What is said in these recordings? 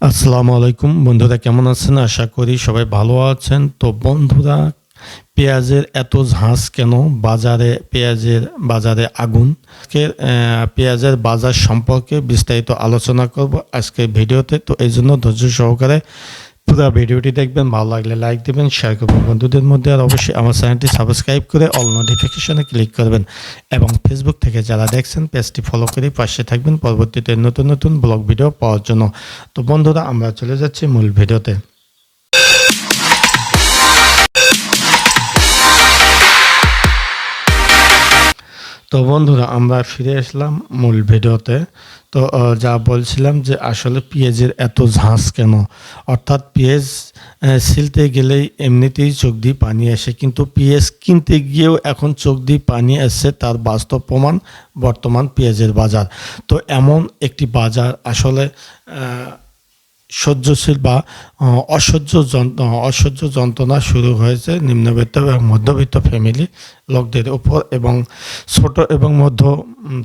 আসসালামু আলাইকুম বন্ধুরা, কেমন আছেন? আশা করি সবাই ভালো আছেন। তো বন্ধুরা, পেঁয়াজের এত ঝাঁজ কেন? বাজারে আগুন। পেঁয়াজের বাজার সম্পর্কে বিস্তারিত আলোচনা করব আজকের ভিডিওতে। তো এই জন্য ধৈর্য সহকারে পুরো ভিডিওটি দেখবেন। ভালো লাগলে লাইক দেবেন, শেয়ার করবেন বন্ধুদের মধ্যে, আর অবশ্যই আমার চ্যানেলটি সাবস্ক্রাইব করে অল নোটিফিকেশনে ক্লিক করবেন এবং ফেসবুক থেকে যারা দেখছেন পেজটি ফলো করে পাশে থাকবেন পরবর্তীতে নতুন নতুন ব্লগ ভিডিও পাওয়ার জন্য। তো বন্ধুরা, আমরা চলে যাচ্ছি মূল ভিডিওতে। তো বন্ধুরা, আমরা ফিরে আসলাম মূল ভিডিওতে। তো যা বলছিলাম যে আসলে পেঁয়াজের এত ঝাঁজ কেন? অর্থাৎ পেঁয়াজ ছিলতে গেলেই এমনিতেই চোখ দিয়ে পানি আসে, কিন্তু পেঁয়াজ কিনতে গিয়েও এখন চোখ দিয়ে পানি আসছে। তার বাস্তব প্রমাণ বর্তমান পেঁয়াজের বাজার। তো এমন একটি বাজার আসলে সহ্যশীল বা অসহ্য যন্ত্রণা শুরু হয়েছে নিম্নবিত্ত এবং মধ্যবিত্ত ফ্যামিলি লোকদের উপর এবং ছোট এবং মধ্য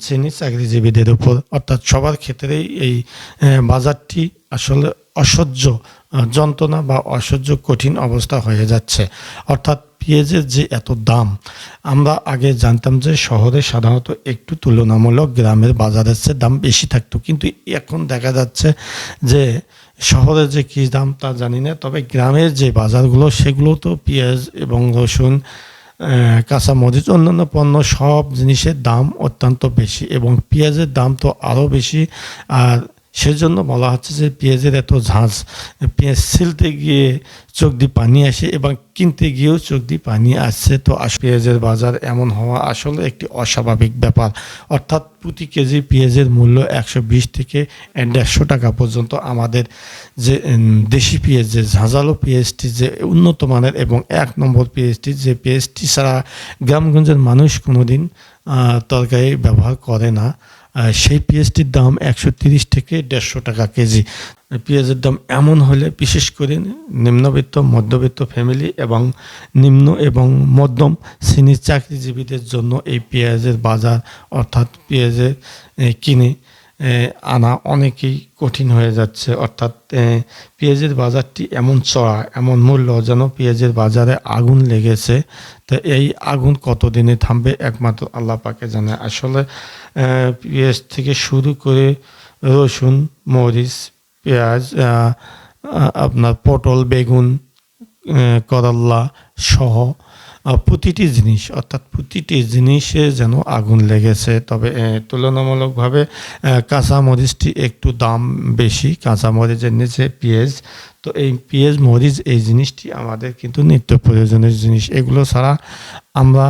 শ্রেণীর চাকরিজীবীদের উপর, অর্থাৎ সবার ক্ষেত্রেই এই বাজারটি আসলে অসহ্য যন্ত্রণা বা অসহ্য কঠিন অবস্থা হয়ে যাচ্ছে। অর্থাৎ পেঁয়াজের যে এত দাম, আমরা আগে জানতাম যে শহরে সাধারণত একটু তুলনামূলক গ্রামের বাজারের চেয়ে দাম বেশি থাকতো, কিন্তু এখন দেখা যাচ্ছে যে শহরে যে কী দাম তা জানি না, তবে গ্রামের যে বাজারগুলো সেগুলো তো পেঁয়াজ এবং রসুন, কাঁচামরিচ, অন্যান্য পণ্য সব জিনিসের দাম অত্যন্ত বেশি এবং পেঁয়াজের দাম তো আরও বেশি। আর সেজন্য বলা হচ্ছে যে পেঁয়াজের এত ঝাঁজ, পেঁয়াজ ছিলতে গিয়ে চোখ দিয়ে পানি আসে এবং কিনতে গিয়েও চোখ দিয়ে পানি আসছে। তো পেঁয়াজের বাজার এমন হওয়া আসলে একটি অস্বাভাবিক ব্যাপার। অর্থাৎ প্রতি কেজি পেঁয়াজের মূল্য 120 থেকে 150 টাকা পর্যন্ত। আমাদের যে দেশি পেঁয়াজ, যে ঝাঁঝালো পেঁয়াজটি, যে উন্নত মানের এবং 1 নম্বর পেঁয়াজটি, যে পেঁয়াজটি ছাড়া গ্রামগঞ্জের মানুষ কোনোদিন তরকারি ব্যবহার করে না, সেই পেঁয়াজটির দাম 130 থেকে 150 টাকা কেজি। পেঁয়াজের দাম এমন হলে বিশেষ করে নিম্নবিত্ত মধ্যবিত্ত ফ্যামিলি এবং নিম্ন এবং মধ্যম শ্রেণীর চাকরিজীবীদের জন্য এই পেঁয়াজের বাজার, অর্থাৎ পেঁয়াজের কিনে আনা অনেকেই কঠিন হয়ে যাচ্ছে। অর্থাৎ পেঁয়াজের বাজারটি এমন চড়া, এমন মূল্য যেন পেঁয়াজের বাজারে আগুন লেগেছে। তো এই আগুন কতদিনে থামবে একমাত্র আল্লাহ পাকে জানে। আসলে পেঁয়াজ থেকে শুরু করে রসুন, মরিচ, পেঁয়াজ, আপনার পটল, বেগুন, করল্লা সহ প্রতিটি জিনিস, অর্থাৎ প্রতিটি জিনিসে যেন আগুন লেগেছে। তবে তুলনামূলকভাবে কাঁচামরিচটি একটু দাম বেশি, কাঁচামরিচের নিচে পেঁয়াজ। তো এই পেঁয়াজ, মরিচ এই জিনিসটি আমাদের কিন্তু নিত্য প্রয়োজনীয় জিনিস। এগুলো ছাড়া আমরা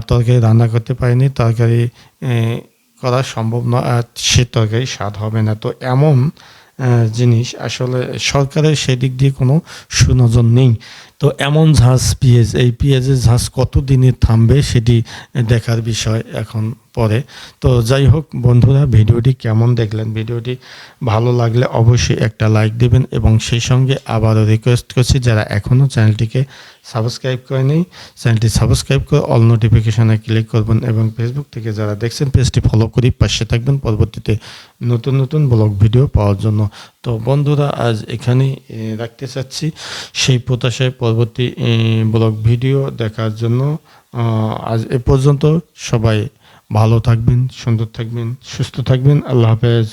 তরকারি রান্না করতে পারিনি, তরকারি করা সম্ভব নয়, সে তরকারি স্বাদ হবে না। তো এমন জিনিস আসলে সরকারের সেদিক দিয়ে কোনো সুনজর নেই। তো এমন ঝাঁজ পেঁয়াজ, এই পেঁয়াজের ঝাঁজ কতদিনে থামবে সেটি দেখার বিষয় এখন পরে। তো যাই হোক বন্ধুরা, ভিডিওটি কেমন দেখলেন? ভিডিওটি ভালো লাগলে অবশ্যই একটা লাইক দেবেন এবং সেই সঙ্গে আবারও রিকোয়েস্ট করছি, যারা এখনও চ্যানেলটিকে সাবস্ক্রাইব করেনি, চ্যানেলটি সাবস্ক্রাইব করে অল নোটিফিকেশনে ক্লিক করবেন এবং ফেসবুক থেকে যারা দেখছেন পেজটি ফলো করে পাশে থাকবেন পরবর্তীতে নতুন নতুন ব্লগ ভিডিও পাওয়ার জন্য। তো বন্ধুরা, আজ এখানেই রাখতে চাচ্ছি, সেই প্রত্যাশায় পরবর্তী ব্লগ ভিডিও দেখার জন্য আজ এ পর্যন্ত। সবাই ভালো থাকবেন, সুন্দর থাকবেন, সুস্থ থাকবেন। আল্লাহ হাফেজ।